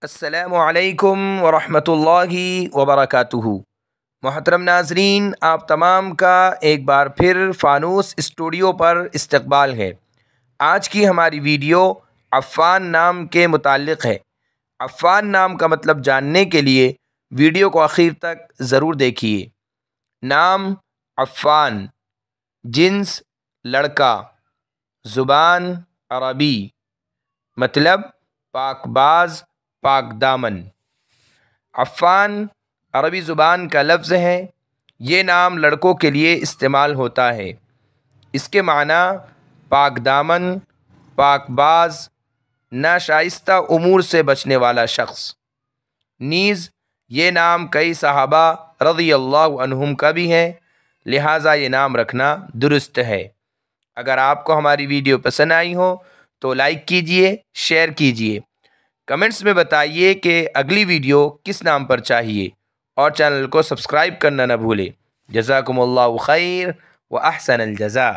السلام علیکم ورحمۃ اللہ وبرکاتہ۔ محترم ناظرین، آپ تمام کا ایک بار پھر فانوس اسٹوڈیو پر استقبال ہے۔ آج کی ہماری ویڈیو عفان نام کے متعلق ہے۔ عفان نام کا مطلب جاننے کے لیے ویڈیو کو آخر تک ضرور دیکھیے۔ نام عفان، جنس لڑکا، زبان عربی، مطلب پاک باز، پاک دامن۔ عفان عربی زبان کا لفظ ہے۔ یہ نام لڑکوں کے لیے استعمال ہوتا ہے۔ اس کے معنی پاک دامن، پاک باز، ناشائستہ امور سے بچنے والا شخص۔ نیز یہ نام کئی صحابہ رضی اللہ عنہم کا بھی ہے، لہٰذا یہ نام رکھنا درست ہے۔ اگر آپ کو ہماری ویڈیو پسند آئی ہو تو لائک کیجئے، شیئر کیجئے، کمنٹس میں بتائیے کہ اگلی ویڈیو کس نام پر چاہیے، اور چینل کو سبسکرائب کرنا نہ بھولے۔ جزاکم اللہ خیر و احسن الجزاء۔